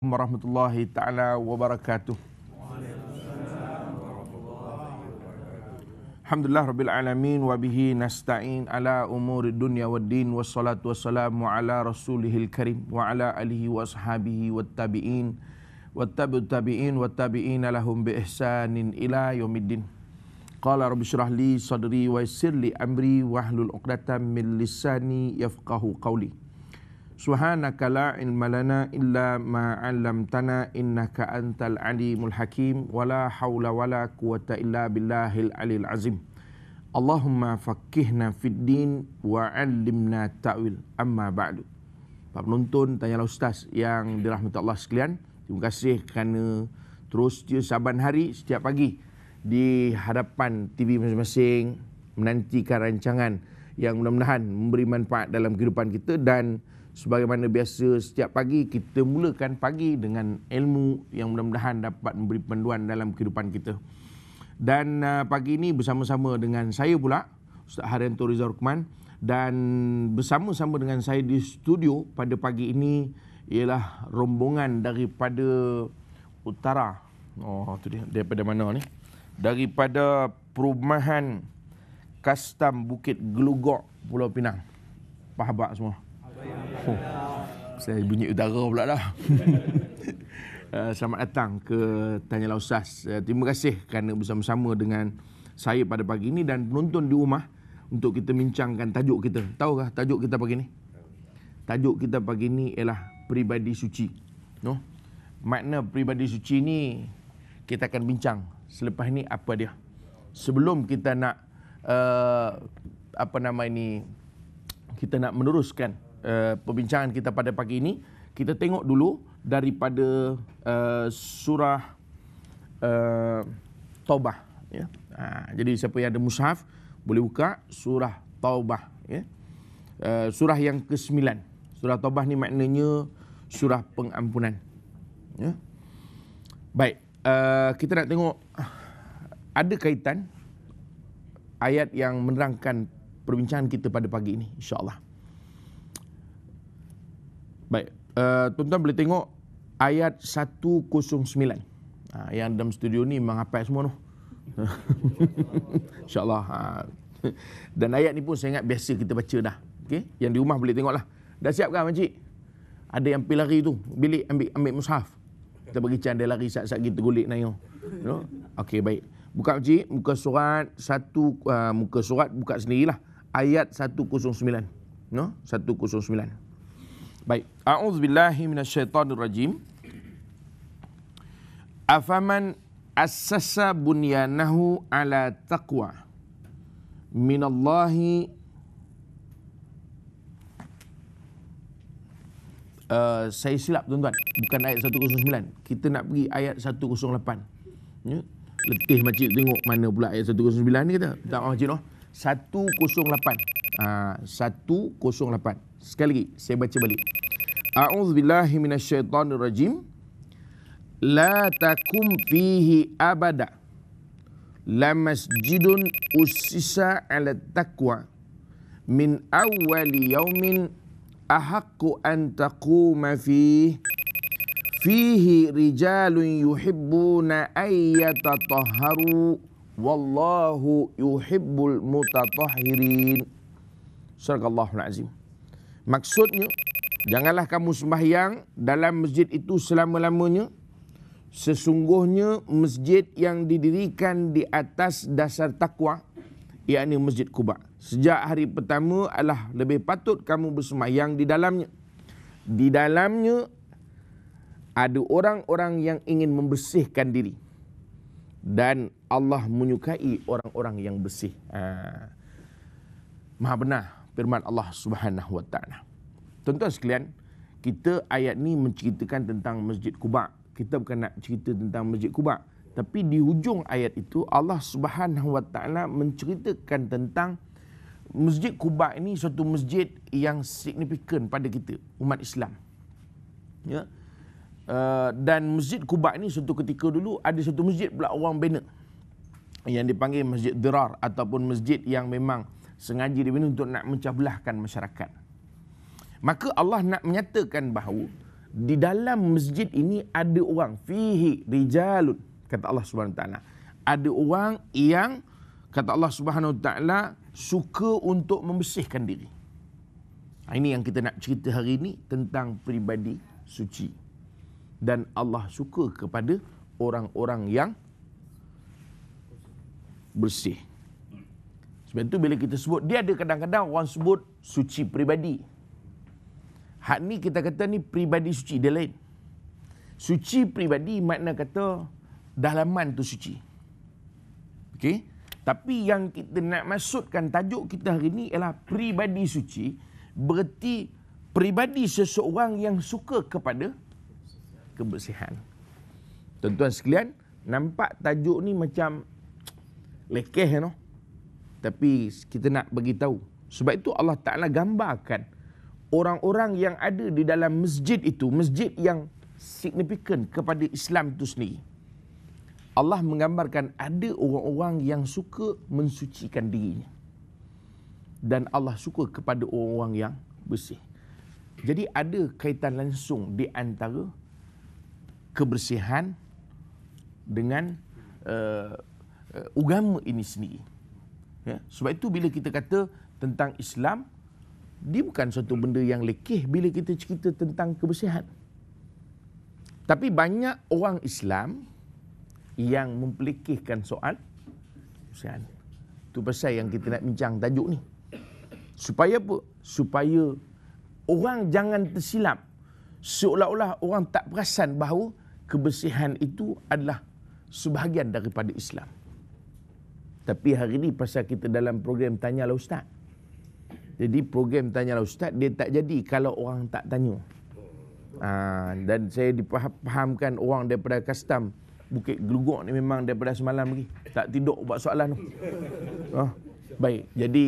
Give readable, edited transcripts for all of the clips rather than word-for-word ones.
Warahmatullahi taala wabarakatuh. Alhamdulillah rabbil alamin wa bihi nasta'in ala umuri dunya waddin wassalatu wassalamu ala rasulihil karim wa ala alihi wa ashabihi wattabi'in wattabi'ut tabi'in wattabi'ina lahum bi ihsanin ila yaumiddin. Qala rabbi shrah li sadri wa yassir li amri wahlul 'uqdatam min lisani yafqahu qawli. Subhanaka la ilma lana illa ma 'allamtana innaka antal alimul hakim wa la haula wa la quwata illa billahil aliyil azim. Allahumma faqihna fid din wa 'allimna ta'wil. Amma ba'du. Para penonton Tanyalah Ustaz yang dirahmati Allah sekalian, terima kasih kerana terus setia saban hari setiap pagi di hadapan TV masing-masing menantikan rancangan yang mudah-mudahan memberi manfaat dalam kehidupan kita. Dan sebagaimana biasa setiap pagi kita mulakan pagi dengan ilmu yang mudah-mudahan dapat memberi panduan dalam kehidupan kita. Dan pagi ini bersama-sama dengan saya pula Ustaz Haryanto Rizal Rukman, dan bersama-sama dengan saya di studio pada pagi ini ialah rombongan daripada utara. Oh tu dia, daripada mana ni? Daripada Perumahan Kastam Bukit Gelugok, Pulau Pinang. Pahabak semua. Oh, saya bunyi utara pula dah. Selamat datang ke Tanyalah Ustaz. Terima kasih kerana bersama-sama dengan saya pada pagi ini dan penonton di rumah untuk kita bincangkan tajuk kita. Tahukah tajuk kita pagi ni? Tajuk kita pagi ni ialah peribadi suci. No? Makna peribadi suci ni kita akan bincang selepas ni apa dia. Sebelum kita nak kita nak meneruskan perbincangan kita pada pagi ini, kita tengok dulu daripada surah Taubah. Ya. Jadi siapa yang ada mushaf boleh buka surah Taubah. Ya. Surah yang ke-9. Surah Taubah ni maknanya surah pengampunan. Ya. Baik, kita nak tengok ada kaitan ayat yang menerangkan perbincangan kita pada pagi ini, insya-Allah. Baik, tuan-tuan boleh tengok ayat 109. Yang dalam studio ni memang hafal semua tu. InsyaAllah. Dan ayat ni pun saya ingat biasa kita baca dah. Okay? Yang di rumah boleh tengoklah. Dah siap kan makcik? Ada yang pergi lari tu, bilik ambil mushaf. Kita bagi can dia lari sat-sat kita golek naik. No? Okey, baik. Buka makcik, muka surat buka sendirilah. Ayat 109. No? 109. Baik, a'udzubillahi minasyaitonirrajim. Afaman assasa bunyanahu ala taqwa minallahi. Saya silap tuan-tuan, bukan ayat 109. Kita nak pergi ayat 108. Ya? Letih makcik tengok mana pula ayat 109 ni kita. Tak makcik noh. 108. 108. Sekali lagi saya baca balik. A'udzubillahi minasyaitonirrajim. La takum fihi abada. La masjidun ussisa 'ala taqwa min awwali yaumin ahaqqu an taquma fihi rijalun yuhibbuna ayyatatahharu wallahu yuhibbul mutatahhirin. Sadaqallahul azim. Maksudnya, janganlah kamu sembahyang dalam masjid itu selama-lamanya. Sesungguhnya masjid yang didirikan di atas dasar takwa, yakni Masjid Quba, sejak hari pertama adalah lebih patut kamu bersembahyang di dalamnya. Di dalamnya ada orang-orang yang ingin membersihkan diri. Dan Allah menyukai orang-orang yang bersih. Maha benar firman Allah Subhanahu Wa Taala. Tuan-tuan sekalian, kita ayat ni menceritakan tentang Masjid Quba. Kita bukan nak cerita tentang Masjid Quba, tapi di hujung ayat itu Allah Subhanahu Wa Taala menceritakan tentang Masjid Quba ini suatu masjid yang signifikan pada kita umat Islam. Ya. Dan Masjid Quba ini suatu ketika dulu ada satu masjid pula orang bina yang dipanggil Masjid Dirar, ataupun masjid yang memang sengaja dibina untuk nak mencah belahkan masyarakat. Maka Allah nak menyatakan bahawa di dalam masjid ini ada orang, fihi rijalun, kata Allah Subhanahu Wa Taala. Ada orang yang kata Allah Subhanahu Wa Taala suka untuk membersihkan diri. Ini yang kita nak cerita hari ini tentang pribadi suci. Dan Allah suka kepada orang-orang yang bersih. Sebab itu bila kita sebut, dia ada kadang-kadang orang sebut suci pribadi. Hak ni kita kata ni pribadi suci, dia lain. Suci pribadi makna kata dalaman tu suci. Okey? Tapi yang kita nak maksudkan tajuk kita hari ni ialah pribadi suci, bererti pribadi seseorang yang suka kepada kebersihan. Tuan-tuan sekalian, nampak tajuk ni macam lekeh no? Tapi kita nak bagi tahu. Sebab itu Allah Ta'ala gambarkan orang-orang yang ada di dalam masjid itu, masjid yang signifikan kepada Islam itu sendiri. Allah menggambarkan ada orang-orang yang suka mensucikan dirinya. Dan Allah suka kepada orang-orang yang bersih. Jadi ada kaitan langsung di antara kebersihan dengan agama ini sendiri. Ya, sebab itu bila kita kata tentang Islam, dia bukan satu benda yang lekeh bila kita cerita tentang kebersihan. Tapi banyak orang Islam yang memperlekehkan soal kebersihan. Itu pasal yang kita nak bincang tajuk ni. Supaya apa? Supaya orang jangan tersilap. Seolah-olah orang tak perasan bahawa kebersihan itu adalah sebahagian daripada Islam. Tapi hari ni pasal kita dalam program Tanyalah Ustaz. Jadi program Tanyalah Ustaz dia tak jadi kalau orang tak tanya. Dan saya dipahamkan orang daripada custom Bukit Gelugok ni memang daripada semalam lagi tak tidur buat soalan tu. Baik, jadi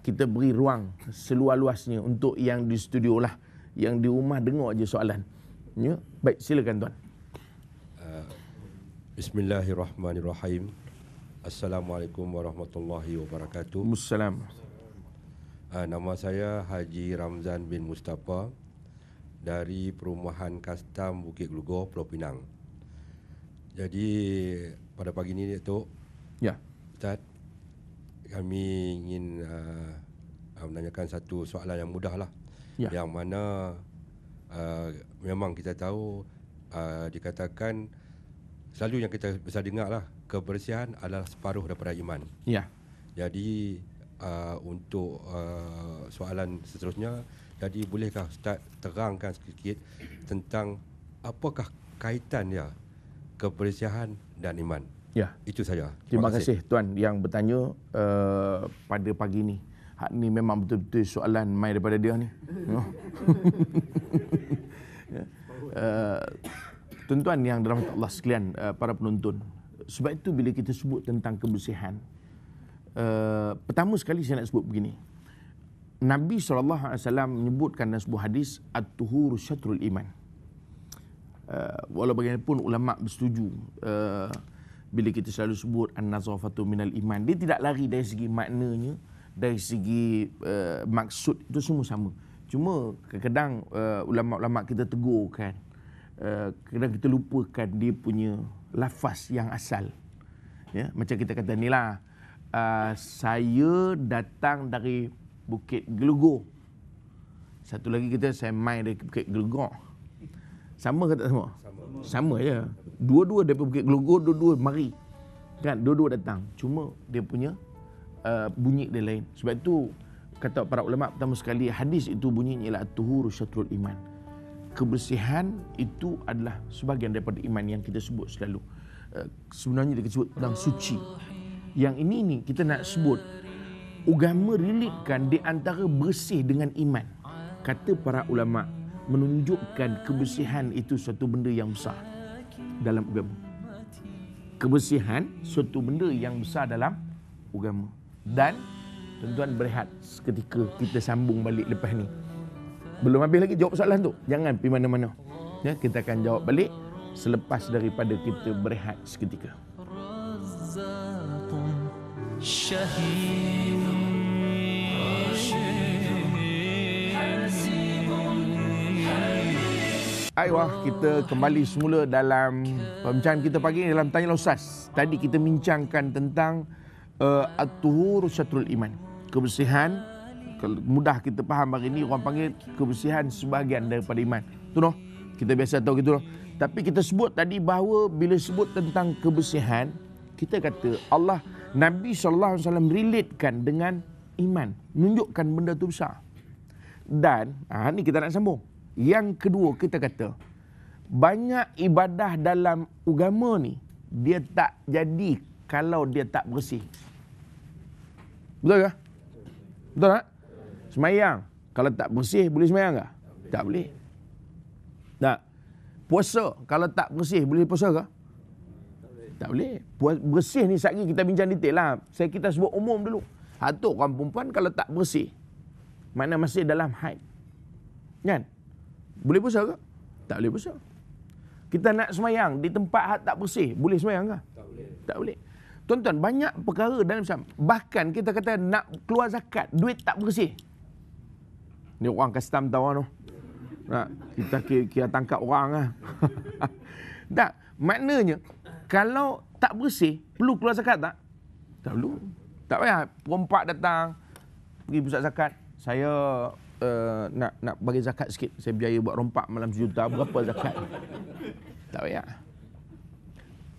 kita beri ruang seluas-luasnya untuk yang di studio lah. Yang di rumah dengar je soalan. Ya? Baik, silakan tuan. Bismillahirrahmanirrahim. Assalamualaikum warahmatullahi wabarakatuh. Assalam. Nama saya Haji Ramzan bin Mustafa dari Perumahan Kastam Bukit Gelugor, Pulau Pinang. Jadi pada pagi ini Datuk, Ya. Ustaz, kami ingin menanyakan satu soalan yang mudah lah. Ya. Yang mana memang kita tahu dikatakan selalu yang kita bisa dengar lah, kebersihan adalah separuh daripada iman. Ya. Jadi untuk soalan seterusnya, jadi bolehkah Ustaz terangkan sedikit tentang apakah kaitan dia kebersihan dan iman? Ya. Itu saja. Terima kasih tuan yang bertanya pada pagi ni. Hak ni memang betul-betul soalan mai daripada dia ni. Tuan-tuan yang dirahmati Allah sekalian, para penonton. Sebab itu bila kita sebut tentang kebersihan, pertama sekali saya nak sebut begini. Nabi SAW menyebutkan dalam sebuah hadis, at-tuhuru syatrul iman. Walau bagaimanapun ulama bersetuju, bila kita selalu sebut an-nazafatu minal iman, dia tidak lari dari segi maknanya, dari segi maksud, itu semua sama. Cuma kadang-kadang ulama-ulama kita tegurkan, kadang kita lupakan dia punya lafaz yang asal. Ya, macam kita kata ni lah, saya datang dari Bukit Gelugor. Satu lagi kita, saya main dari Bukit Gelugor. Sama ke tak sama? Sama je. Dua-dua daripada Bukit Gelugor, dua-dua mari. Kan, dua-dua datang. Cuma dia punya bunyi dia lain. Sebab itu kata para ulama pertama sekali, hadis itu bunyinya ialah at-tuhuru syatrul iman. Kebersihan itu adalah sebahagian daripada iman yang kita sebut selalu. Sebenarnya dia sebut tentang suci. Yang ini ni kita nak sebut agama relitkan di antara bersih dengan iman. Kata para ulama menunjukkan kebersihan itu suatu benda yang besar dalam agama. Kebersihan suatu benda yang besar dalam agama. Dan tuan-tuan berehat seketika, kita sambung balik lepas ni. Belum habis lagi jawab soalan tu. Jangan pergi mana-mana. Ya, kita akan jawab balik selepas daripada kita berehat seketika. Ayuh, kita kembali semula dalam perbincangan kita pagi ini dalam Tanya Ustaz. Tadi kita bincangkan tentang at-tuhur syatrul iman. Kebersihan, mudah kita faham hari ini orang panggil kebersihan sebahagian daripada iman. Tu noh. Kita biasa tahu gitu noh. Tapi kita sebut tadi bahawa bila sebut tentang kebersihan, kita kata Allah Nabi SAW relatekan dengan iman, menunjukkan benda tu besar. Dan ni kita nak sambung. Yang kedua kita kata banyak ibadah dalam agama ni dia tak jadi kalau dia tak bersih. Betul ke? Betul tak? Semayang kalau tak bersih boleh semayang ke? Tak boleh. Tak. Puasa kalau tak bersih boleh puasa ke? Tak boleh. Bersih ni sekejap kita bincang detail lah. Kita sebut umum dulu. Satu orang perempuan kalau tak bersih, mana masih dalam haid, kan? Boleh puasa ke? Tak boleh puasa. Kita nak semayang di tempat hak tak bersih, boleh semayang ke? Tak boleh. Tak boleh. Tuan-tuan, banyak perkara dalam Islam. Bahkan kita kata nak keluar zakat, duit tak bersih. Ni orang custom tahu tu. Nah, kita kira tangkap orang lah. Tak, maknanya kalau tak bersih, perlu keluar zakat tak? Tak perlu. Tak payah perempuan datang pergi pusat zakat. Saya nak bagi zakat sikit. Saya biaya buat rompak malam sejuta. Berapa zakat? Tak payah.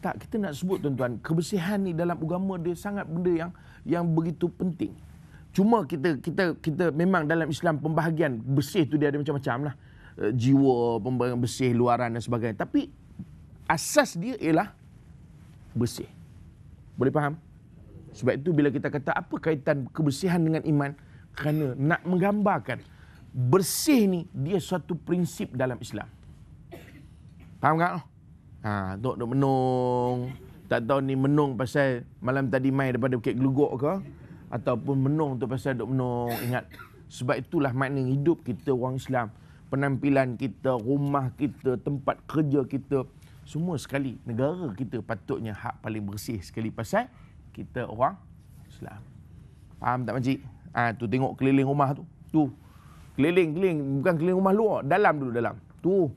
Tak, kita nak sebut tuan-tuan, kebersihan ni dalam agama dia sangat benda yang begitu penting. Cuma kita memang dalam Islam pembahagian bersih tu dia ada macam-macam lah. Jiwa, pembahagian bersih, luaran dan sebagainya. Tapi asas dia ialah bersih. Boleh faham? Sebab itu bila kita kata apa kaitan kebersihan dengan iman, kerana nak menggambarkan bersih ni dia suatu prinsip dalam Islam. Faham tak? Duk menung. Tak tahu ni menung pasal malam tadi mai daripada Bukit Gelugok ke, ataupun menung tu pasal duk menung. Ingat, sebab itulah makna hidup kita orang Islam. Penampilan kita, rumah kita, tempat kerja kita, semua sekali negara kita patutnya hak paling bersih sekali pasal kita orang Islam. Faham tak makcik? Tu tengok keliling rumah tu. Tu. Keliling, bukan keliling rumah luar, dalam dulu dalam. Tu.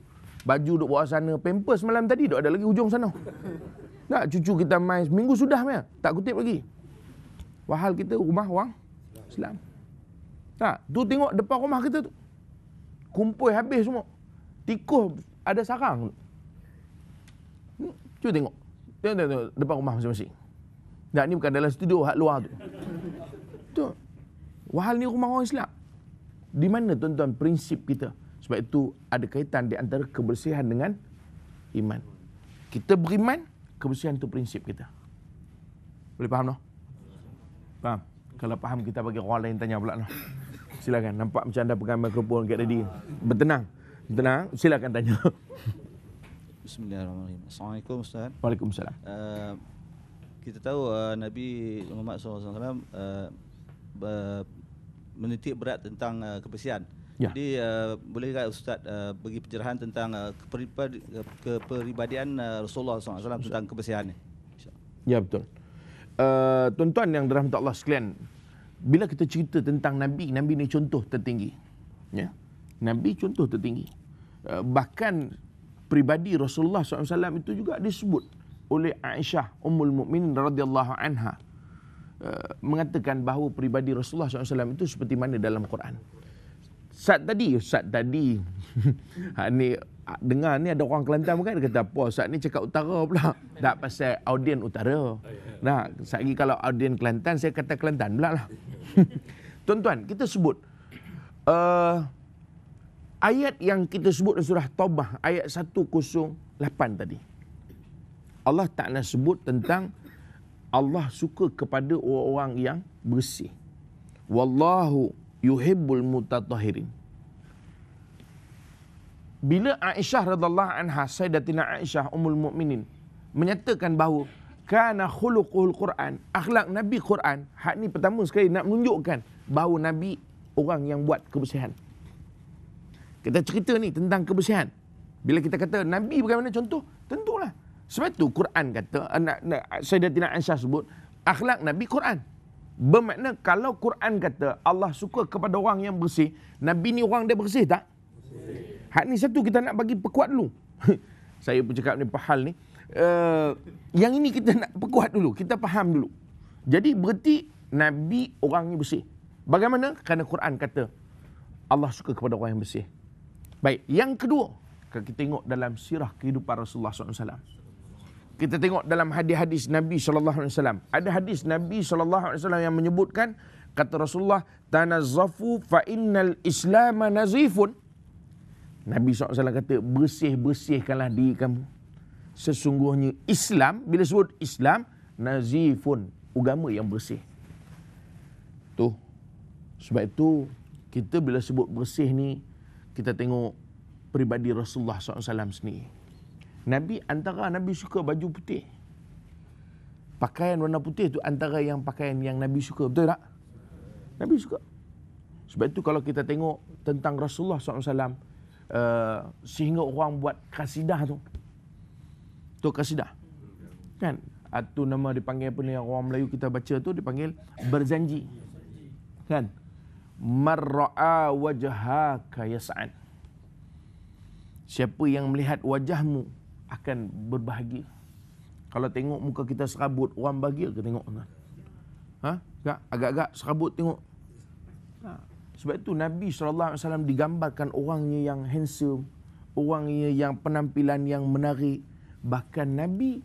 Baju duk bawah sana, pampers malam tadi duk ada lagi hujung sana. Tak, cucu kita main seminggu sudah meh, tak kutip lagi. Wahal kita rumah orang Islam. Tak, tu tengok depan rumah kita tu. Kumpul habis semua. Tikus ada sarang. Cuba tengok. Tengok depan rumah masing-masing. Tak, ni bukan dalam studio, hak luar tu. Tu. Wahal ni rumah orang Islam. Di mana tuan-tuan prinsip kita? Sebab itu ada kaitan di antara kebersihan dengan iman. Kita beriman, kebersihan itu prinsip kita. Boleh faham no? Faham? Kalau faham kita bagi orang lain tanya pula no. Silakan. Nampak macam anda pegang mikrofon kat tadi. Bertenang. Bertenang. Silakan tanya. Bismillahirrahmanirrahim. Assalamualaikum Ustaz. Waalaikumsalam. Kita tahu Nabi Muhammad SAW menitik berat tentang kebersihan. Ya. Jadi bolehkah Ustaz bagi pencerahan tentang kepribadian Rasulullah SAW tentang kebersihan ni? Ya, betul. Tuan-tuan yang dirahmati Allah sekalian, bila kita cerita tentang Nabi ni contoh tertinggi. Ya. Nabi contoh tertinggi. Bahkan pribadi Rasulullah SAW itu juga disebut oleh Aisyah Ummul Mukminin radhiyallahu anha, mengatakan bahawa pribadi Rasulullah SAW itu seperti mana dalam Quran. Ustaz tadi ni dengar ni ada orang Kelantan bukan, dia kata apa Ustaz ni cakap utara pula. Tak, pasal audien utara. Nah, lagi kalau audien Kelantan saya kata Kelantan pula lah. Tuan-tuan, kita sebut ayat yang kita sebut dalam surah Taubah ayat 108 tadi. Allah Ta'ala sebut tentang Allah suka kepada orang-orang yang bersih. Wallahu yuhibbul mutatahhirin. Bila Aisyah radhiyallahu anha, Sayyidatina Aisyah Ummul Mukminin menyatakan bahawa kana khuluqul Quran, akhlak Nabi Quran, hak ni pertama sekali nak menunjukkan bahawa Nabi orang yang buat kebersihan. Kita cerita ni tentang kebersihan. Bila kita kata Nabi bagaimana contoh, tentulah. Sebab itu Quran kata, Sayyidatina Aisyah sebut akhlak Nabi Quran. Bermakna kalau Quran kata Allah suka kepada orang yang bersih, Nabi ni orang dia bersih tak? Bersih. Hak ni satu kita nak bagi perkuat dulu. Saya pun cakap ni pahal ni. Yang ini kita nak perkuat dulu. Kita faham dulu. Jadi berarti Nabi orangnya bersih. Bagaimana? Kerana Quran kata Allah suka kepada orang yang bersih. Baik. Yang kedua, kalau kita tengok dalam sirah kehidupan Rasulullah SAW. Kita tengok dalam hadis-hadis Nabi SAW. Ada hadis Nabi SAW yang menyebutkan, kata Rasulullah, tanazzafu fa innal islama nazifun. Nabi SAW kata, bersih-bersihkanlah diri kamu. Sesungguhnya Islam, bila sebut Islam, nazifun, agama yang bersih. Tu. Sebab itu, kita bila sebut bersih ni, kita tengok peribadi Rasulullah SAW sendiri. Antara Nabi suka baju putih. Pakaian warna putih tu antara yang pakaian yang Nabi suka. Betul tak? Nabi suka. Sebab itu kalau kita tengok tentang Rasulullah SAW, sehingga orang buat kasidah tu. Tu kasidah. Kan? Itu nama dipanggil apa ni, yang orang Melayu kita baca tu dipanggil berjanji. Kan? Marra'a wajhaka yas'ad. Siapa yang melihat wajahmu akan berbahagia. Kalau tengok muka kita serabut, orang bahagia ke tengok? Agak-agak serabut tengok. Sebab itu Nabi SAW digambarkan orangnya yang handsome, orangnya yang penampilan yang menarik. Bahkan Nabi,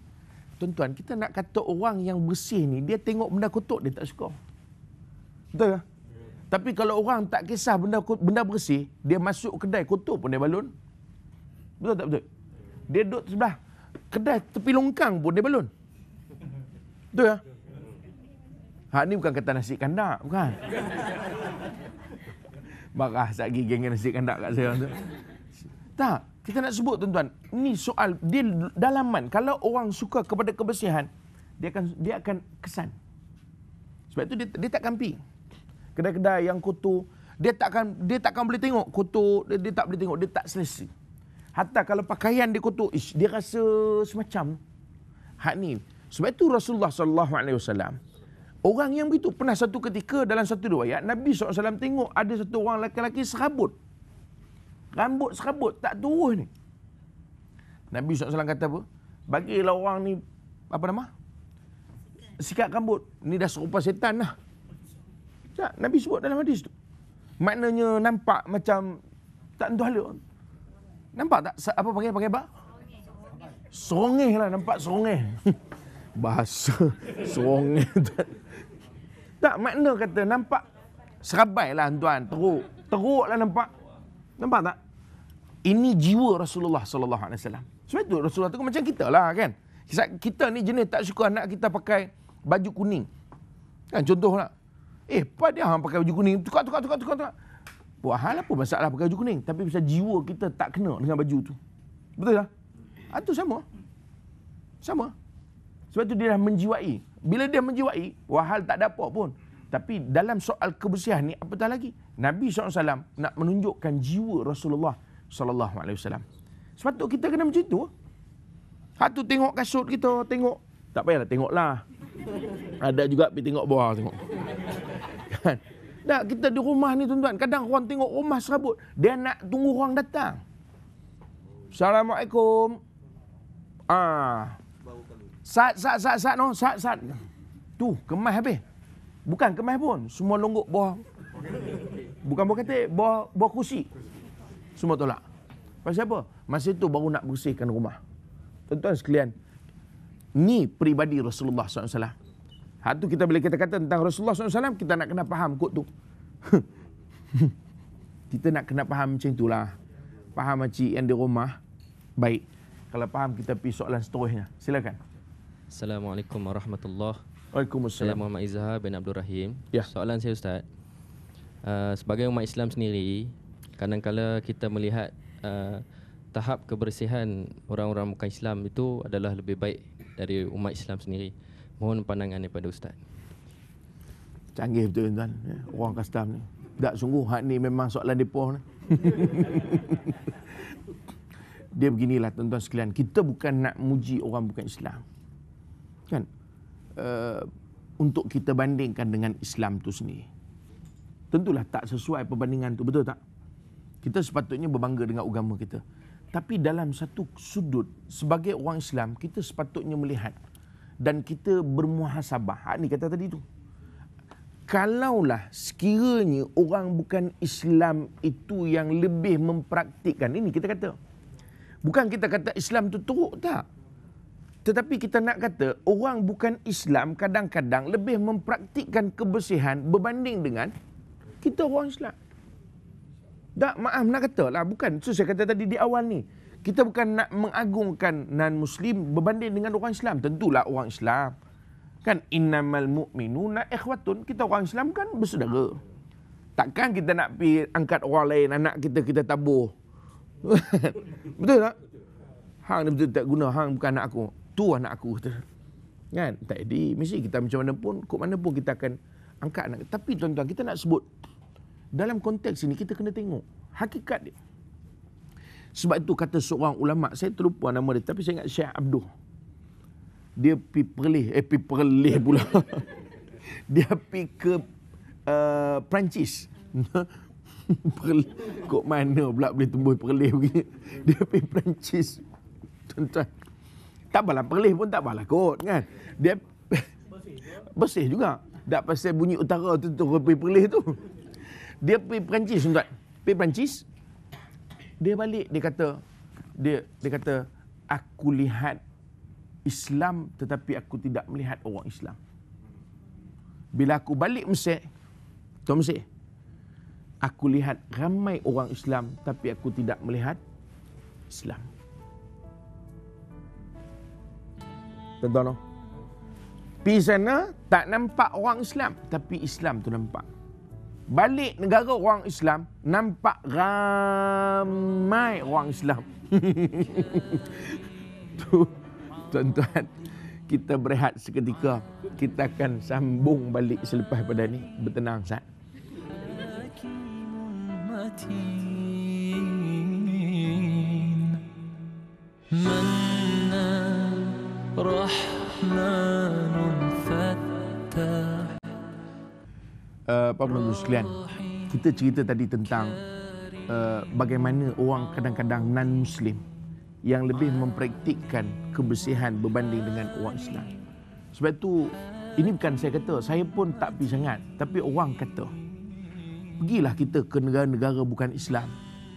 tuan-tuan, kita nak kata orang yang bersih ni, dia tengok benda kotor, dia tak suka. Betul tak? Tapi kalau orang tak kisah benda bersih, dia masuk kedai kotor pun dia balun. Betul tak betul? Dia duduk sebelah kedai tepi longkang pun dia balun. Betul tak? Hak ni bukan kata nasi kandak, bukan. Marah satgi geng nasi kandak kat saya tu. Tak, kita nak sebut tuan-tuan, ni soal dia dalaman. Kalau orang suka kepada kebersihan, dia akan kesan. Sebab itu dia takkan pergi kedai-kedai yang kotor. Dia takkan boleh tengok kotor, dia tak boleh tengok, dia tak selesa. Hatta kalau pakaian dia kotor, dia rasa semacam hak ni. Sebab itu Rasulullah SAW, orang yang begitu. Pernah satu ketika dalam satu riwayat, Nabi SAW tengok ada satu orang lelaki serabut. Rambut serabut, tak turun ni. Nabi SAW kata apa? Bagilah orang ni, apa nama? Sikat rambut. Ni dah serupa setan lah. Tak, Nabi sebut dalam hadis tu. Maknanya nampak macam tak tentu hala. Nampak tak? Apa panggil apa? Serongeh lah, nampak serongeh. Bahasa serongeh. Tak, makna kata nampak serabai lah tuan, teruk lah nampak. Nampak tak? Ini jiwa Rasulullah SAW. Sebab itu Rasulullah tu macam kita lah kan. Kita ni jenis tak suka anak kita pakai baju kuning. Kan contoh lah. Apa dia hang pakai baju kuning? Tukar. Buat hal apa masalah pakai baju kuning? Tapi pasal jiwa kita tak kena dengan baju tu. Betul tak? Itu sama. Sebab tu dia dah menjiwai. Bila dia menjiwai, wahal tak ada apa pun. Tapi dalam soal kebersihan ni, apatah lagi? Nabi SAW nak menunjukkan jiwa Rasulullah SAW. Sebab tu kita kena macam tu. Hak tu tengok kasut kita, tengok. Tak payahlah tengoklah. Ada juga pergi tengok bawah tengok. Kan? Tak, kita di rumah ni tuan-tuan, kadang orang tengok rumah serabut, dia nak tunggu orang datang. Assalamualaikum. Sat. Tu, kemas habis. Bukan kemas pun, semua longgok bawah. Bukan bawah katil, bawah kursi. Semua tolak. Pasal apa? Masa itu baru nak bersihkan rumah. Tuan-tuan sekalian, ni peribadi Rasulullah SAW. Hak tu kita bila kita kata tentang Rasulullah SAW, kita nak kena faham kot tu. Kita nak kena faham macam itulah. Faham makcik yang di rumah. Baik. Kalau faham, kita pergi soalan seterusnya. Silakan. Assalamualaikum warahmatullahi wabarakatuh. Waalaikumsalam. Saya Muhammad Izhar bin Abdul Rahim. Ya. Soalan saya Ustaz, sebagai umat Islam sendiri, kadang-kala kita melihat tahap kebersihan orang-orang bukan Islam itu adalah lebih baik dari umat Islam sendiri. Mohon pandangan daripada Ustaz. Canggih betul tuan. Orang custom ni. Tak sungguh hak ni memang soalan depa ni. Dia beginilah tuan-tuan sekalian. Kita bukan nak muji orang bukan Islam. Kan? Untuk kita bandingkan dengan Islam tu sendiri. Tentulah tak sesuai perbandingan tu. Betul tak? Kita sepatutnya berbangga dengan agama kita. Tapi dalam satu sudut, sebagai orang Islam, kita sepatutnya melihat dan kita bermuhasabah. Ni kata tadi tu. Kalaulah sekiranya orang bukan Islam itu yang lebih mempraktikkan, ini kita kata. Bukan kita kata Islam tu teruk, tak. Tetapi kita nak kata orang bukan Islam kadang-kadang lebih mempraktikkan kebersihan berbanding dengan kita orang Islam. Tak, maaf nak kata lah, bukan. So saya kata tadi di awal ni, kita bukan nak mengagungkan non-Muslim berbanding dengan orang Islam. Tentulah orang Islam. Kan innamal mu'minuna ikhwatun. Kita orang Islam kan bersaudara. Takkan kita nak pergi angkat orang lain, anak kita tabur. Betul tak? Hang ni betul tak guna, hang bukan anak aku. Tu anak aku. Kan? Tak jadi. Mesti kita macam mana pun, kok mana pun kita akan angkat anak. Tapi tuan-tuan, kita nak sebut. Dalam konteks ini kita kena tengok hakikat dia. Sebab itu kata seorang ulama, saya terlupa nama dia, tapi saya ingat Syekh Abdul. Dia pergi pula. Dia pergi ke Perancis. Kok mana pula boleh tumbuh perlih begini. Dia pergi Perancis. Tuan-tuan, tak apalah perlih pun tak apalah kot kan. Dia bersih juga. Tak pasal bunyi utara tu pergi perlih tu. Dia pergi Perancis, tuan-tuan. Pergi Perancis. Dia balik, dia kata, aku lihat Islam tetapi aku tidak melihat orang Islam. Bila aku balik Mesir, tahu Mesir? Aku lihat ramai orang Islam tapi aku tidak melihat Islam. Tuan-tuan, pergi sana tak nampak orang Islam tapi Islam tu nampak. Balik negara orang Islam, nampak ramai orang Islam. Tuan-tuan, kita berehat seketika. Kita akan sambung balik selepas pada ni. Bertenang, Ustaz. Pak penonton sekalian, kita cerita tadi tentang bagaimana orang kadang-kadang non-Muslim yang lebih mempraktikkan kebersihan berbanding dengan orang Islam. Sebab itu, ini bukan saya kata, saya pun tak pergi sangat. Tapi orang kata, pergilah kita ke negara-negara bukan Islam.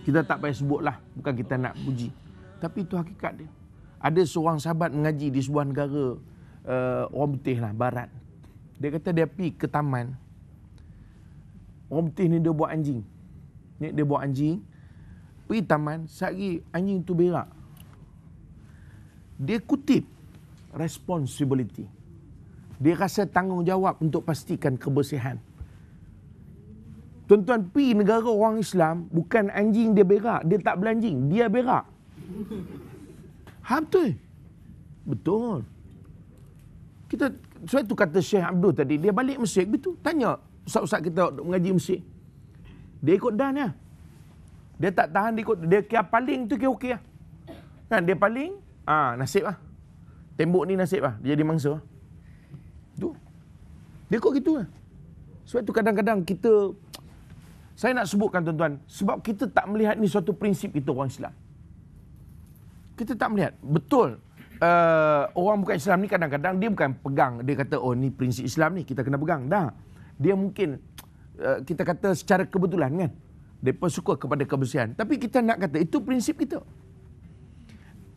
Kita tak payah sebutlah, bukan kita nak puji. Tapi itu hakikat dia. Ada seorang sahabat mengaji di sebuah negara orang putih lah, barat. Dia kata dia pergi ke taman. Orang putih ni dia buat anjing. Dia buat anjing. Pergi taman, sehari anjing tu berak. Dia kutip responsibility. Dia rasa tanggungjawab untuk pastikan kebersihan. Tuan-tuan, pergi negara orang Islam, bukan anjing dia berak, dia tak belanjing, dia berak. Betul? Betul. Kita, sebab itu kata Syekh Abdul tadi, dia balik Mesir, betul. Tanya ustaz-ustaz kita mengaji Mesir. Dia ikut dan ya. Dia tak tahan, dia kira paling tu kira okey lah. Kan, dia paling, nasib lah. Tembok ni nasib lah, dia jadi mangsa lah. Tu. Dia ikut gitu lah. Sebab tu kadang-kadang kita, saya nak sebutkan tuan-tuan, sebab kita tak melihat ni suatu prinsip kita orang Islam. Kita tak melihat. Betul. Orang bukan Islam ni kadang-kadang dia bukan pegang, dia kata, oh ni prinsip Islam ni, kita kena pegang. Dah. Dia mungkin, kita kata secara kebetulan kan, mereka suka kepada kebersihan. Tapi kita nak kata, itu prinsip kita.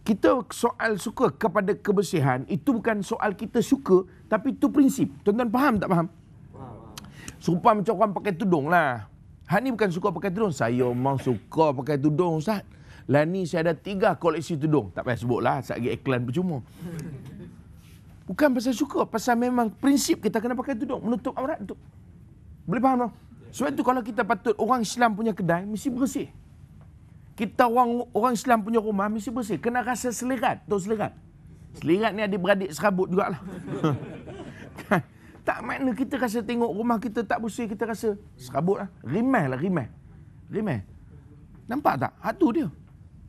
Kita soal suka kepada kebersihan, itu bukan soal kita suka, tapi itu prinsip. Tuan-tuan faham tak faham? Serupa macam orang pakai tudung lah. Hak ni bukan suka pakai tudung. Saya memang suka pakai tudung, Ustaz. Lah ni saya ada 3 koleksi tudung. Tak payah sebut lah, satgi iklan percuma. Bukan pasal suka, pasal memang prinsip kita kena pakai tudung, menutup aurat tu. Boleh faham tak? Sebab tu kalau kita patut orang Islam punya kedai mesti bersih. Kita orang Islam punya rumah mesti bersih. Kena rasa selerat. Tahu selerat? Selerat ni adik-beradik serabut jugalah. Tak makna kita rasa tengok rumah kita tak bersih, kita rasa serabut lah. Rimeh lah, rimeh. Nampak tak? Tu dia.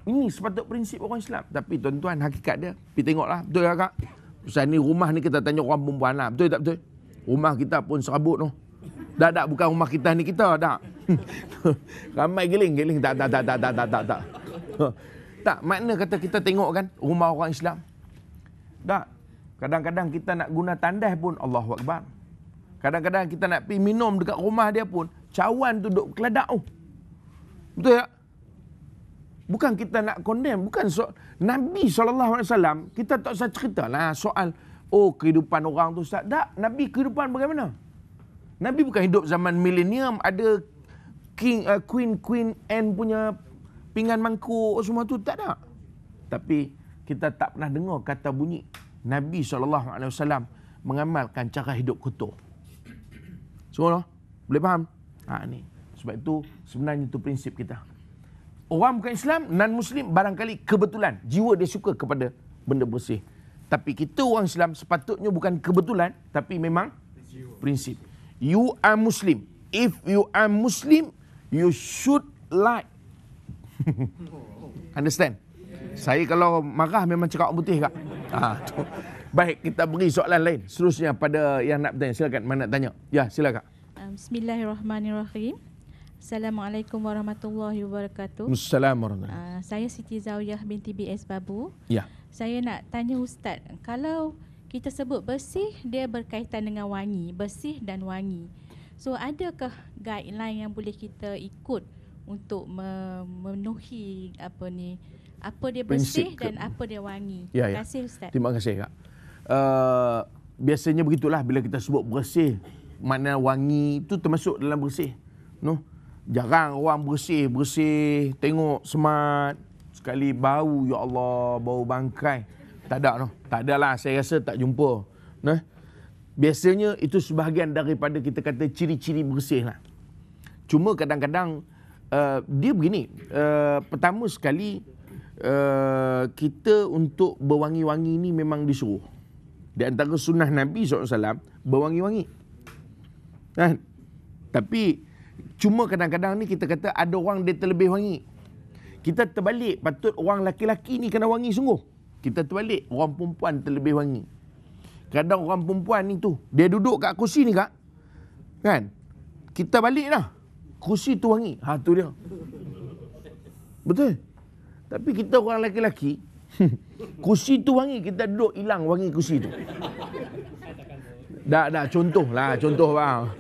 Ini sepatut prinsip orang Islam. Tapi tuan-tuan, hakikat dia, pergi tengoklah. Betul tak, Kak? Pasal ni rumah ni kita tanya orang perempuan lah. Betul tak betul? Rumah kita pun serabut tu. Tak, bukan rumah kita ni kita, tak. Ramai giling. Tak. Tak, makna kata kita tengok kan rumah orang Islam. Tak. Kadang-kadang kita nak guna tandas pun Allahu Akbar. Kadang-kadang kita nak pergi minum dekat rumah dia pun cawan tu duk keladak tu. Betul tak? Bukan kita nak condemn, bukan Nabi SAW, kita tak usah ceritalah soal kehidupan orang tu Ustaz. Tak, Nabi kehidupan bagaimana? Nabi bukan hidup zaman milenium, ada Queen Anne punya pinggan mangkuk semua tu, tak ada. Tapi kita tak pernah dengar kata bunyi Nabi SAW mengamalkan cara hidup kotor. Semua boleh faham? Ni. Sebab itu sebenarnya itu prinsip kita. Orang bukan Islam, non-Muslim barangkali kebetulan jiwa dia suka kepada benda bersih. Tapi kita orang Islam sepatutnya bukan kebetulan, tapi memang prinsip. You are Muslim. If you are Muslim, you should like. Understand? Saya kalau marah memang cakap orang putih kak. Baik, kita beri soalan lain. Seterusnya pada yang nak bertanya. Silakan, mana nak tanya? Ya, silakan. Bismillahirrahmanirrahim. Assalamualaikum warahmatullahi wabarakatuh. Assalamualaikum. Saya Siti Zawiyah binti BS Babu. Ya. Saya nak tanya Ustaz, kalau kita sebut bersih, dia berkaitan dengan wangi, bersih dan wangi. So adakah guideline yang boleh kita ikut untuk memenuhi apa dia bersih dan apa dia wangi? Terima kasih Ustaz. Terima kasih kak. Biasanya begitulah bila kita sebut bersih, makna wangi itu termasuk dalam bersih. Jarang orang bersih, tengok smart, sekali bau, ya Allah, bau bangkai. Tak ada. Tak ada lah, saya rasa tak jumpa. Biasanya itu sebahagian daripada kita kata ciri-ciri bersih lah. Cuma kadang-kadang dia begini, pertama sekali kita untuk berwangi-wangi ni memang disuruh. Di antara sunnah Nabi SAW, berwangi-wangi. Kan? Tapi cuma kadang-kadang ni kita kata ada orang dia terlebih wangi. Kita terbalik, patut orang laki-laki ni kena wangi sungguh. Kita terbalik, orang perempuan terlebih wangi. Kadang orang perempuan ni tu, dia duduk kat kursi ni kak, kan? Kita balik dah, kursi tu wangi. Tu dia. Betul? Tapi kita orang laki-laki, kursi tu wangi, kita duduk hilang wangi kursi tu. Dah contoh bang.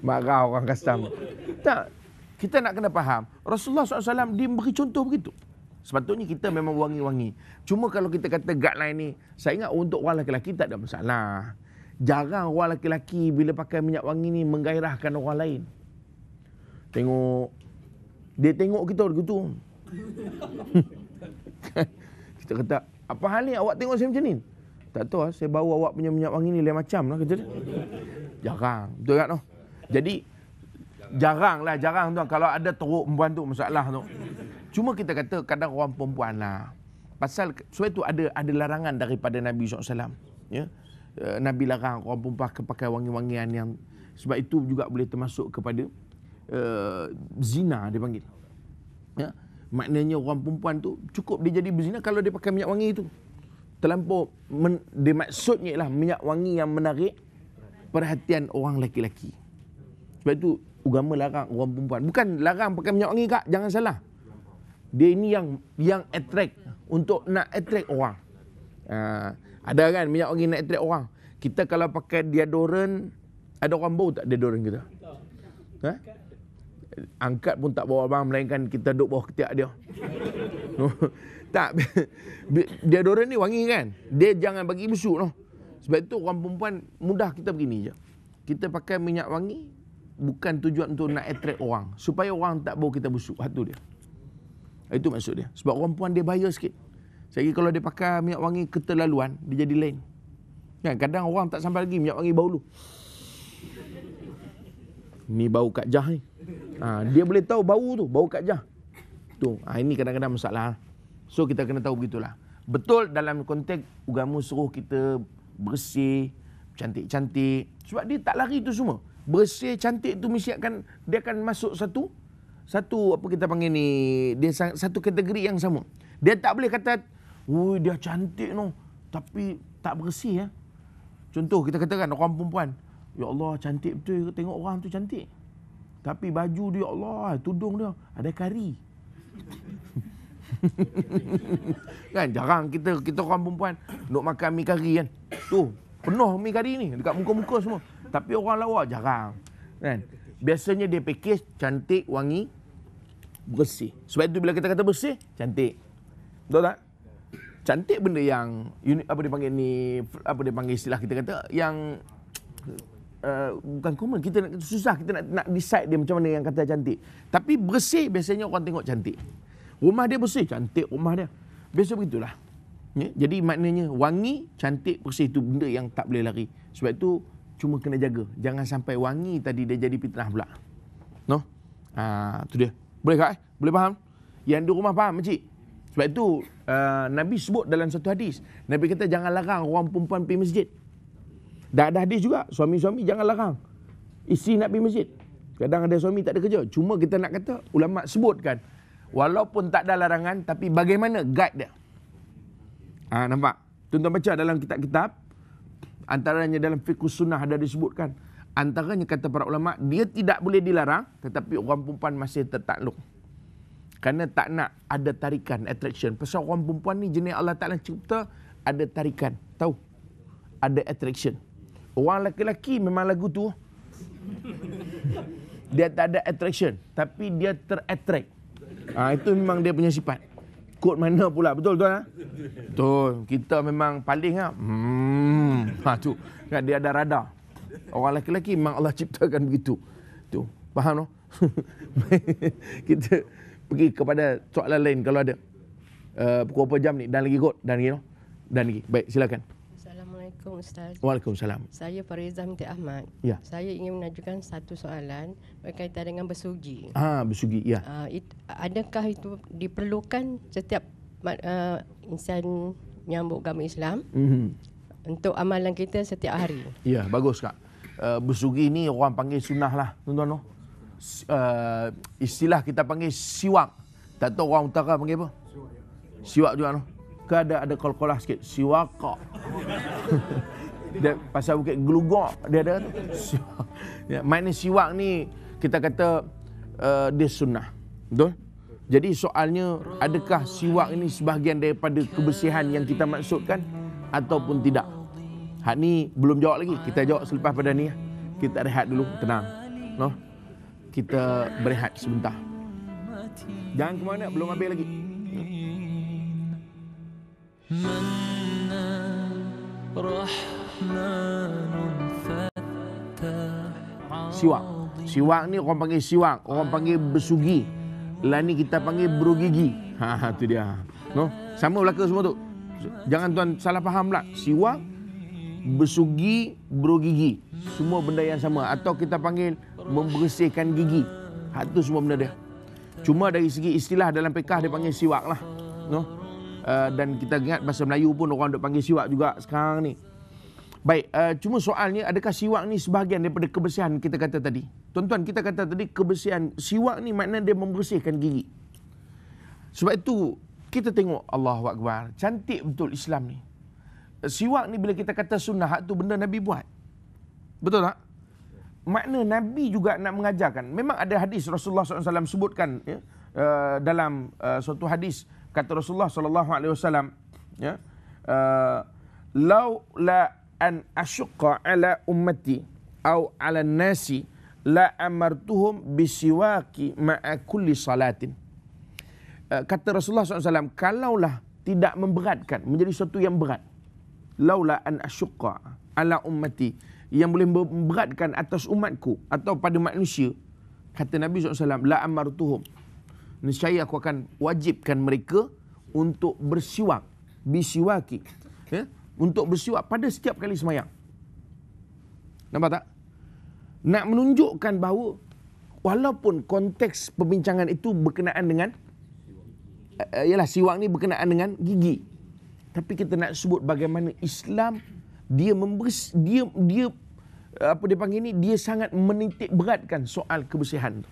Marah orang custom. Tak, kita nak kena faham. Rasulullah SAW dia beri contoh begitu. Sepatutnya kita memang wangi-wangi. Cuma kalau kita kata guideline ni, saya ingat untuk orang lelaki tak ada masalah. Jarang orang lelaki bila pakai minyak wangi ni menggairahkan orang lain. Dia tengok kita begitu. Kita kata, apa hal ni awak tengok saya macam ni? Tak tahu lah, saya bawa awak punya minyak wangi ni lain macam lah kata dia. Jarang, betul tak no? Jadi jarang tu kalau ada teruk perempuan tu masalah tu. Cuma kita kata kadang orang perempuan lah. Pasal sebab itu ada larangan daripada Nabi SAW. Ya? Nabi larang orang perempuan pakai wangi-wangian yang sebab itu juga boleh termasuk kepada zina dia panggil. Ya? Maknanya orang perempuan tu cukup dia jadi berzina kalau dia pakai minyak wangi itu. Terlampau dia maksudnya ialah minyak wangi yang menarik perhatian orang lelaki. Sebab itu agama larang orang perempuan. Bukan larang pakai minyak wangi kak, jangan salah. Dia ini yang attract, untuk nak attract orang. Ada kan minyak wangi nak attract orang. Kita kalau pakai deodorant, ada orang bau tak deodorant kita? Angkat pun tak bawa abang, melainkan kita duduk bawah ketiak dia. Tak, deodorant ni wangi kan, dia jangan bagi busuk no. Sebab itu orang perempuan mudah kita begini je. Kita pakai minyak wangi bukan tujuan untuk nak attract orang, supaya orang tak bau kita busuk. Itu dia. Itu maksud dia. Sebab orang perempuan dia bahaya sikit. Saya kalau dia pakai minyak wangi keterlaluan, dia jadi lain. Kan kadang orang tak sampai lagi minyak wangi bau lu. Ni bau kat jah ni. Dia boleh tahu bau tu, bau kat jah. Tu, ini kadang-kadang masalah. So kita kena tahu begitulah. Betul dalam konteks agama suruh kita bersih, cantik-cantik. Sebab dia tak lari tu semua. Bersih, cantik tu mesti dia akan masuk satu apa kita panggil ni, dia satu kategori yang sama. Dia tak boleh kata, "Oi, dia cantik no, tapi tak bersih ya." Contoh kita katakan orang perempuan, Ya Allah, cantik betul, tengok orang tu cantik. Tapi baju dia, Allah, tudung dia ada kari. Kan jarang kita orang perempuan nak makan mi kari kan. Tu, penuh mi kari ni dekat muka-muka semua. Tapi orang lawa jarang. Kan? Biasanya dia package cantik, wangi, bersih. Sebab itu bila kita kata bersih, cantik. Betul tak? Cantik benda yang apa dia panggil ni, apa dia panggil istilah kita kata yang bukan common, kita susah kita nak decide dia macam mana yang kata cantik. Tapi bersih biasanya orang tengok cantik. Rumah dia bersih, cantik rumah dia. Biasa begitulah. Ya? Jadi maknanya wangi, cantik, bersih itu benda yang tak boleh lari. Sebab itu cuma kena jaga. Jangan sampai wangi tadi dia jadi fitnah pula. No? Tu dia. Boleh tak? Boleh faham? Yang di rumah faham makcik? Sebab itu Nabi sebut dalam satu hadis. Nabi kata jangan larang orang perempuan pergi masjid. Dah ada hadis juga, suami-suami jangan larang isteri nak pergi masjid. Kadang ada suami tak ada kerja. Cuma kita nak kata, ulama sebutkan, walaupun tak ada larangan, tapi bagaimana guide dia. Nampak? Tuan-tuan baca dalam kitab-kitab, antaranya dalam fiqh sunnah ada disebutkan, antaranya kata para ulama, dia tidak boleh dilarang, tetapi orang perempuan masih tertakluk. Kerana tak nak ada tarikan, attraction. Pasal orang perempuan ni jenis Allah Ta'ala cipta, ada tarikan. Tahu? Ada attraction. Orang lelaki memang lagu tu dia tak ada attraction, tapi dia terattract. Itu memang dia punya sifat. Kod mana pula, betul tuan? Betul. Kita memang paling tu. Kan dia ada radar. Orang lelaki memang Allah ciptakan begitu. Tu. Faham no? Kita pergi kepada soalan lain kalau ada. Pukul berapa jam ni? Dan lagi kot. Dan lagi no? Dan lagi. Baik, silakan. Assalamualaikum Ustaz. Waalaikumsalam. Saya Farizah binti Ahmad. Ya. Saya ingin mengajukan satu soalan berkaitan dengan bersugi. Bersugi, ya. Adakah itu diperlukan setiap insan yang beragama Islam untuk amalan kita setiap hari? Ya, bagus Kak. Bersugi ni orang panggil sunnah lah, tuan-tuan. No? Istilah kita panggil siwak. Tak tahu orang utara panggil apa? Siwak juga no. Ke ada kol-kolah sikit. Siwaka. Dia pasal bukit gelugak dia ada tu. Ya, makna siwak ni kita kata dia sunnah. Betul? Jadi soalnya, adakah siwak ini sebahagian daripada kebersihan yang kita maksudkan ataupun tidak? Hak ni belum jawab lagi. Kita jawab selepas pada ni. Kita rehat dulu, tenang. No? Kita berehat sebentar. Jangan ke mana, belum habis lagi. Siwak. Siwak ni orang panggil siwak, orang panggil bersugi. Lah ni kita panggil berugigi. Tu dia. No? Sama belaka semua tu. Jangan tuan salah faham pula. Siwak, bersugi, berugigi. Semua benda yang sama. Atau kita panggil membersihkan gigi. Tu semua benda dia. Cuma dari segi istilah dalam fiqh dia panggil siwak lah. No? Dan kita ingat bahasa Melayu pun orang duk panggil siwak juga sekarang ni. Baik, cuma soalnya adakah siwak ni sebahagian daripada kebersihan kita kata tadi? Tuan-tuan, kita kata tadi kebersihan siwak ni makna dia membersihkan gigi. Sebab itu kita tengok Allahu Akbar, cantik betul Islam ni. Siwak ni bila kita kata sunnah, tu benda Nabi buat. Betul tak? Makna Nabi juga nak mengajarkan. Memang ada hadis Rasulullah SAW sebutkan ya, dalam suatu hadis. Kata Rasulullah SAW, ya, "Lau la an asyqa ala ummati au ala nasi la amartuhum bisiwaki ma'a kulli salatin." Kata Rasulullah SAW, kalaulah tidak memberatkan, menjadi sesuatu yang berat. Laula an asyqa ala ummati, yang boleh memberatkan atas umatku atau pada manusia. Kata Nabi SAW, la amartuhum, niscaya aku akan wajibkan mereka untuk bersiwak, bisiwaki, ya? Untuk bersiwak pada setiap kali semayang. Nampak tak? Nak menunjukkan bahawa walaupun konteks perbincangan itu berkenaan dengan ialah siwak ni berkenaan dengan gigi, tapi kita nak sebut bagaimana Islam dia apa dia panggil ni, dia sangat menitik beratkan soal kebersihan tu.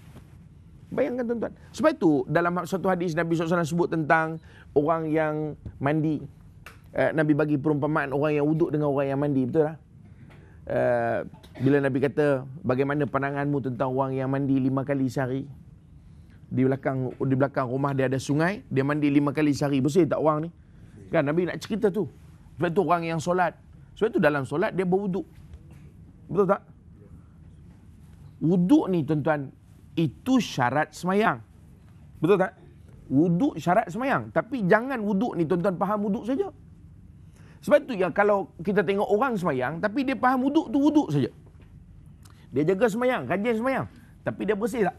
Bayangkan tuan-tuan. Sebab itu dalam satu hadis Nabi SAW sebut tentang orang yang mandi. Nabi bagi perumpamaan orang yang wuduk dengan orang yang mandi. Betul tak? bila Nabi kata, bagaimana pandanganmu tentang orang yang mandi 5 kali sehari? Di belakang rumah dia ada sungai, dia mandi 5 kali sehari. Bersih tak orang ni? Kan Nabi nak cerita tu. Sebab tu orang yang solat. Sebab tu dalam solat dia berwuduk. Betul tak? Wuduk ni tuan-tuan, itu syarat semayang. Betul tak? Wuduk syarat semayang. Tapi jangan wuduk ni tuan-tuan faham wuduk saja. Sebab tu yang kalau kita tengok orang semayang, tapi dia faham wuduk tu wuduk saja. Dia jaga semayang, rajin semayang. Tapi dia bersih tak?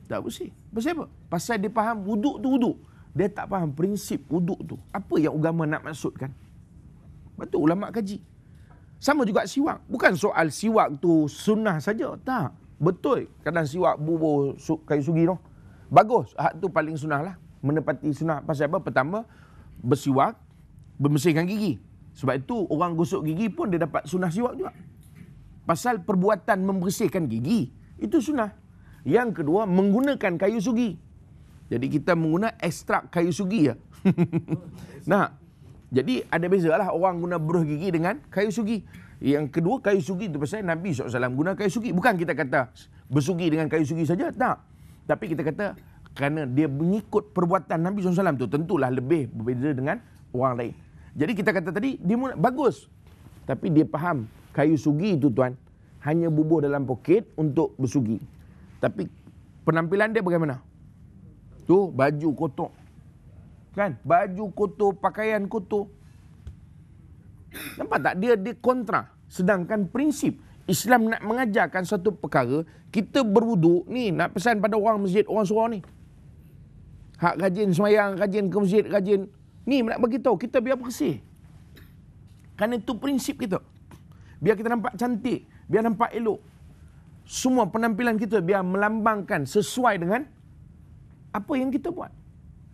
Tak bersih. Bersih apa? Pasal dia faham wuduk tu wuduk. Dia tak faham prinsip wuduk tu. Apa yang agama nak maksudkan? Betul ulama kaji. Sama juga siwak. Bukan soal siwak tu sunnah saja. Tak. Betul. Kadang siwak bubur kayu sugi tu. Bagus. Hak tu paling sunnah lah. Menepati sunnah. Pasal apa? Pertama, bersiwak, membersihkan gigi. Sebab itu orang gosok gigi pun dia dapat sunnah siwak juga. Pasal perbuatan membersihkan gigi, itu sunnah. Yang kedua, menggunakan kayu sugi. Jadi kita menggunakan ekstrak kayu sugi ya. Nah, jadi ada bezalah orang guna buruh gigi dengan kayu sugi. Yang kedua, kayu sugi itu pasal Nabi SAW guna kayu sugi. Bukan kita kata bersugi dengan kayu sugi saja, tak. Tapi kita kata kerana dia mengikut perbuatan Nabi SAW tu, tentulah lebih berbeza dengan orang lain. Jadi kita kata tadi, dia bagus. Tapi dia faham kayu sugi itu tuan, hanya bubur dalam poket untuk bersugi. Tapi penampilan dia bagaimana? Tu baju kotor. Kan? Baju kotor, pakaian kotor. Nampak tak? Dia kontra. Sedangkan prinsip Islam nak mengajarkan satu perkara, kita berwuduk ni nak pesan pada orang masjid, orang surau ni. Hak rajin semayang, rajin ke masjid, rajin. Ni nak bagi tahu kita biar bersih. Kerana itu prinsip kita. Biar kita nampak cantik, biar nampak elok. Semua penampilan kita biar melambangkan sesuai dengan apa yang kita buat.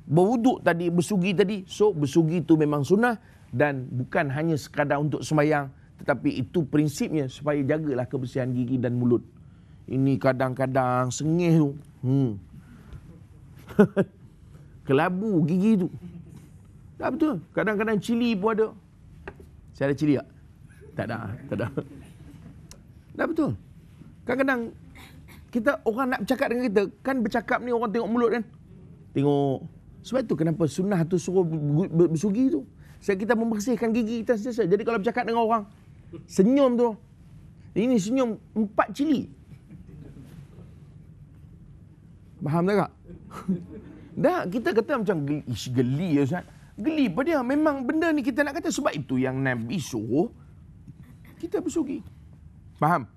Berwuduk tadi, bersugi tadi. So, bersugi itu memang sunnah dan bukan hanya sekadar untuk semayang, tetapi itu prinsipnya supaya jagalah kebersihan gigi dan mulut. Ini kadang-kadang sengih tu. Kelabu gigi tu. Tak betul. Kadang-kadang cili pun ada. Saya ada cili tak? Tak ada. Tak betul. Kadang-kadang kita orang nak bercakap dengan kita, kan bercakap ni orang tengok mulut kan? Tengok. Sebab tu kenapa sunnah tu suruh bersugi tu. Sebab kita membersihkan gigi kita sentiasa. Jadi kalau bercakap dengan orang, senyum tu. Ini senyum 4 cili. Faham tak? Dah, kita kata macam geli ya Ustaz. Geli pada dia. Memang benda ni kita nak kata. Sebab itu yang Nabi suruh kita bersugi. Faham?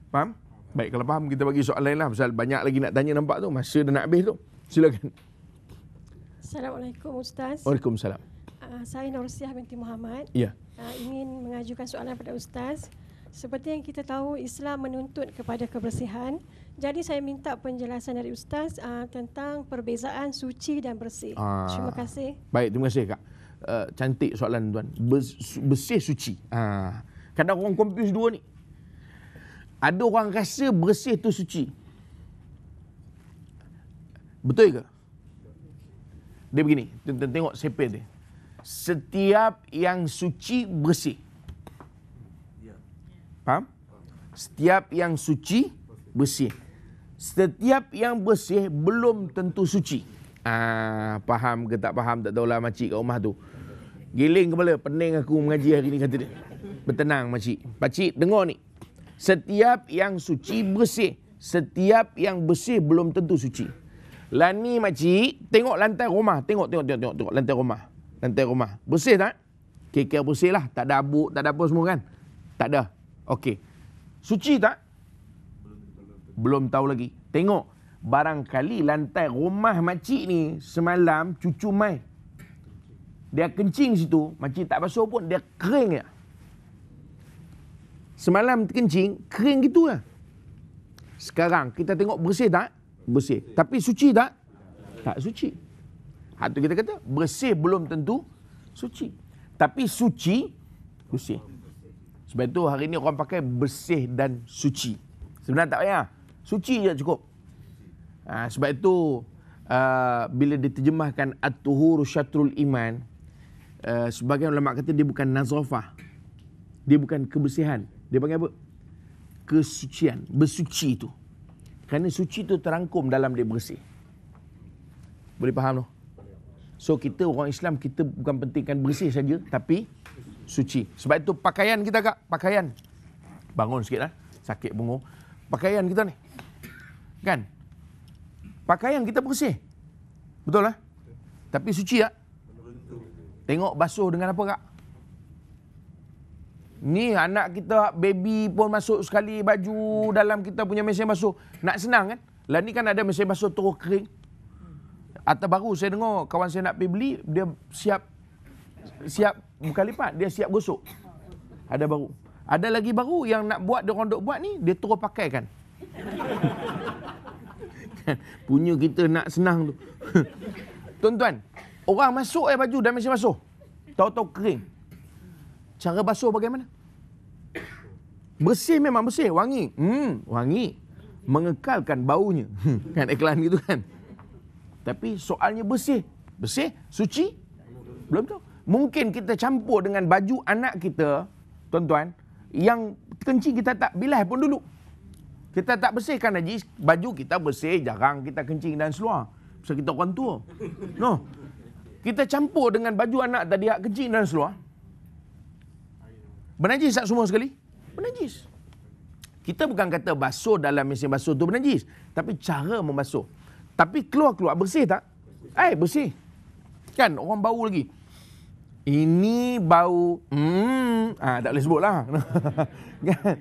Faham? Baik, kalau faham kita bagi soalan lain lah. Pasal banyak lagi nak tanya nampak tu. Masa dah nak habis tu. Silakan. Assalamualaikum Ustaz. Waalaikumsalam. Saya Nursiah binti Muhammad. Ya. Ingin mengajukan soalan pada Ustaz. Seperti yang kita tahu, Islam menuntut kepada kebersihan. Jadi saya minta penjelasan dari Ustaz tentang perbezaan suci dan bersih. Terima kasih. Baik, terima kasih Kak. Cantik soalan tuan. Bersih suci. Kadang orang confuse dua ni. Ada orang rasa bersih tu suci. Betul ke? Dia begini, tengok sepel dia. Setiap yang suci bersih. Faham? Setiap yang suci bersih. Setiap yang bersih belum tentu suci. Faham ke tak faham tak tahulah makcik kat rumah tu. Giling kepala, pening aku mengaji hari ni kata dia. Bertenang makcik. Pakcik dengar ni. Setiap yang suci bersih. Setiap yang bersih belum tentu suci. Lah ni makcik, tengok lantai rumah. Tengok lantai rumah. Lantai rumah. Bersih tak? Kira-kira bersih lah. Tak ada abuk, tak ada apa semua kan? Tak ada. Okey. Suci tak? Belum tahu lagi. Tengok. Barangkali lantai rumah makcik ni semalam cucu mai. Dia kencing situ. Makcik tak basuh pun. Dia kering je. Semalam kencing, kering gitu lah. Sekarang kita tengok bersih tak? Bersih. Tapi suci tak? Tak suci. Hak tu kita kata bersih belum tentu suci. Tapi suci bersih. Sebab itu hari ni orang pakai bersih dan suci. Sebenarnya tak payah. Suci je cukup. Sebab itu bila diterjemahkan at-tuhuru syatrul iman, sebagian ulama kata dia bukan nazafah. Dia bukan kebersihan. Dia panggil apa? Kesucian. Bersuci itu. Kerana suci itu terangkum dalam dia bersih. Boleh faham tu? So kita orang Islam, kita bukan pentingkan bersih saja, tapi suci. Sebab itu pakaian kita kak, pakaian. Bangun sikit lah, sakit bungo. Pakaian kita ni. Kan? Pakaian kita bersih. Betul lah? Tapi suci tak? Tengok basuh dengan apa kak? Ni anak kita, baby pun masuk sekali baju dalam kita punya mesin basuh. Nak senang kan? Lah ni kan ada mesin basuh terus kering. Atau baru saya dengar kawan saya nak pergi beli, dia siap bukan lipat, dia siap gosok. Ada baru. Ada lagi baru yang nak buat, dia orang duk buat ni, dia terus pakai kan. Punya kita nak senang tu. Tuan-tuan, orang masuk baju dalam mesin basuh. Tahu-tahu kering. Cara basuh bagaimana? Bersih memang bersih, wangi. Wangi. Mengekalkan baunya. Kan iklan gitu kan. Tapi soalnya bersih. Bersih? Suci? Belum tahu. Mungkin kita campur dengan baju anak kita, tuan-tuan, yang kencing kita tak bilas pun dulu. Kita tak bersihkan najis, baju kita bersih, jarang kita kencing dan seluar. Sebab kita orang tua. No. Kita campur dengan baju anak tadi, kencing dan seluar. Bernajis tak semua sekali? Bernajis. Kita bukan kata basuh dalam mesin basuh tu bernajis. Tapi cara membasuh. Tapi keluar-keluar bersih tak? Bersih. Kan orang bau lagi. Ini bau. Tak boleh sebut lah. Kan?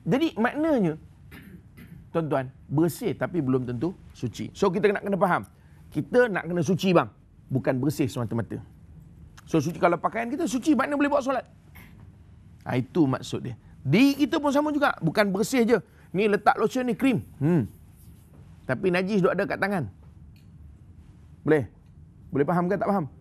Jadi maknanya, tuan-tuan, bersih tapi belum tentu suci. So kita kena faham. Kita nak kena suci bang. Bukan bersih semata-mata. So suci, kalau pakaian kita suci, makna boleh buat solat. Itu maksud dia. Diri kita pun sama juga. Bukan bersih je. Ni letak lotion ni, krim. Tapi najis duk ada kat tangan. Boleh? Boleh faham ke tak faham?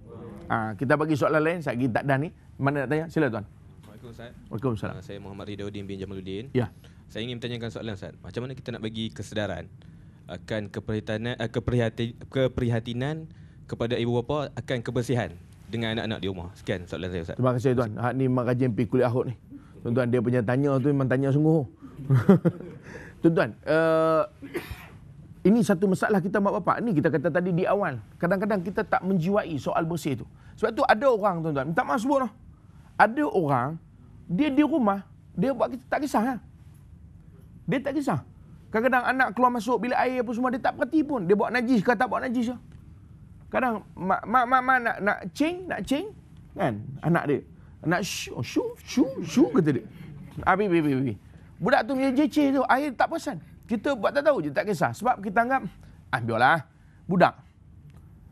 Kita bagi soalan lain. Saya tak dah ni. Mana nak tanya? Sila tuan. Assalamualaikum Ustaz. Waalaikumsalam. Saya Muhammad Ridauddin bin Jamaluddin. Ya. Saya ingin bertanyakan soalan Ustaz. Macam mana kita nak bagi kesedaran akan keprihatinan kepada ibu bapa akan kebersihan dengan anak-anak di rumah. Sekian soalan saya Ustaz. Terima kasih tuan. Hak ni memang kajian pergi kuliah Ahok ni. Tuan-tuan, dia punya tanya tu memang tanya sungguh. Tuan-tuan, ini satu masalah kita mak bapak. Ni kita kata tadi di awal. Kadang-kadang kita tak menjiwai soal bersih tu. Sebab tu ada orang, tuan-tuan, minta maaf sebut lah. Ada orang, dia di rumah, dia buat kita tak kisah lah. Dia tak kisah. Kadang-kadang anak keluar masuk bilik air apa semua, dia tak perhati pun. Dia buat najis ke tak buat najis lah. Kadang mak nak ceng kan anak dia. Nak shu kata dia. Abi. Budak tu punya jeceh tu, air tak perasan. Kita buat tak tahu je, tak kisah. Sebab kita anggap, biarlah, budak.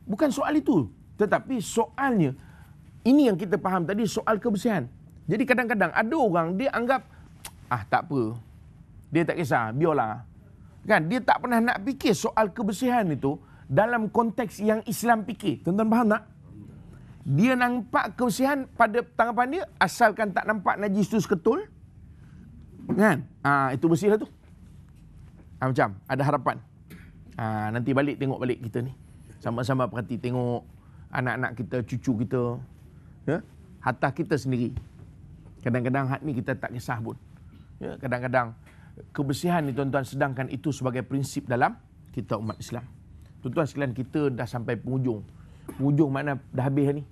Bukan soal itu. Tetapi soalnya, ini yang kita faham tadi, soal kebersihan. Jadi kadang-kadang ada orang, dia anggap, tak apa. Dia tak kisah, biarlah. Kan, dia tak pernah nak fikir soal kebersihan itu dalam konteks yang Islam fikir. Tuan-tuan faham tak? Dia nampak kebersihan pada tanggapan dia, asalkan tak nampak najis tu seketul. Kan? Itu bersih lah tu. Macam ada harapan. Nanti balik tengok balik kita ni. Sama-sama perhati tengok anak-anak kita, cucu kita. Ya? Hatta kita sendiri. Kadang-kadang hak ni kita tak kisah pun. Ya? Kadang-kadang kebersihan ni tuan-tuan, sedangkan itu sebagai prinsip dalam kita umat Islam. Tuan-tuan sekalian, kita dah sampai penghujung. Penghujung makna dah habis ni.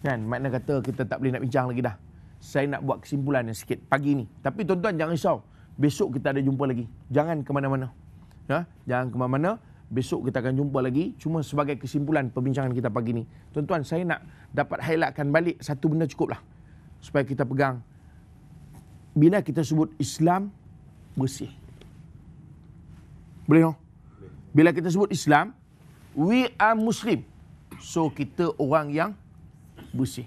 Kan? Makna kata kita tak boleh nak bincang lagi dah. Saya nak buat kesimpulan yang sikit pagi ni. Tapi tuan-tuan jangan risau. Besok kita ada jumpa lagi. Jangan ke mana-mana. Ya? Jangan ke mana-mana. Besok kita akan jumpa lagi. Cuma sebagai kesimpulan perbincangan kita pagi ni. Tuan-tuan, saya nak dapat highlightkan balik satu benda cukup lah. Supaya kita pegang. Bila kita sebut Islam bersih. Boleh tak? Bila kita sebut Islam, we are Muslim. So kita orang yang bersih.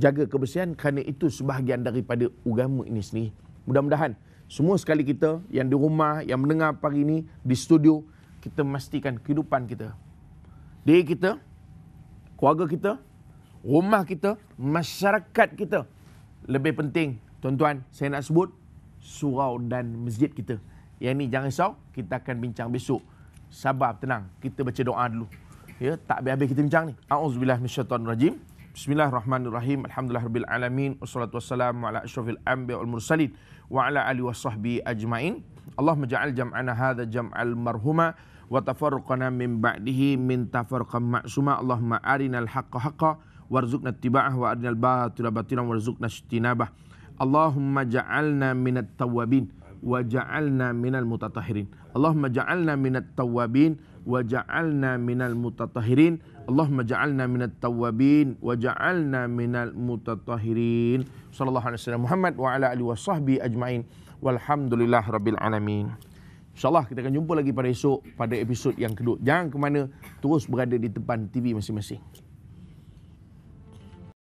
Jaga kebersihan kerana itu sebahagian daripada agama ini sendiri. Mudah-mudahan semua sekali kita yang di rumah, yang mendengar pagi ini di studio, kita memastikan kehidupan kita, diri kita, keluarga kita, rumah kita, masyarakat kita. Lebih penting, tuan-tuan, saya nak sebut surau dan masjid kita. Yang ni jangan risau, kita akan bincang besok. Sabar, tenang, kita baca doa dulu. Ya, tak habis-habis kita bincang ni. A'udzubillah minasyaitonirrajim. Bismillahirrahmanirrahim. Alhamdulillahirabbil alamin wassalatu wassalamu ala asyrafil anbiya wal mursalin wa ala alihi washabbihi ajmain. Allahumma ja'al jam'ana hadza jam'al marhuma wa tafarruqana min ba'dihi min tafarruqan ma'suma. Allahumma arinal haqqa haqqa warzuqna ittiba'ah wa arinal batila batilan warzuqna ijtinabah. Allahumma ja'alna minat tawwabin wa ja'alna minal mutatahhirin. Allahumma ja'alna minat tawwabin wa ja'alna minal mutatahhirin. Allahumma ja'alna minat tawwabin wa ja'alna minal mutatahhirin. Sallallahu alaihi wasallam Muhammad wa ala alihi washabbihi ajmain. Walhamdulillah rabbil alamin. InsyaAllah kita akan jumpa lagi pada esok pada episod yang kedua. Jangan ke mana, terus berada di depan TV masing-masing.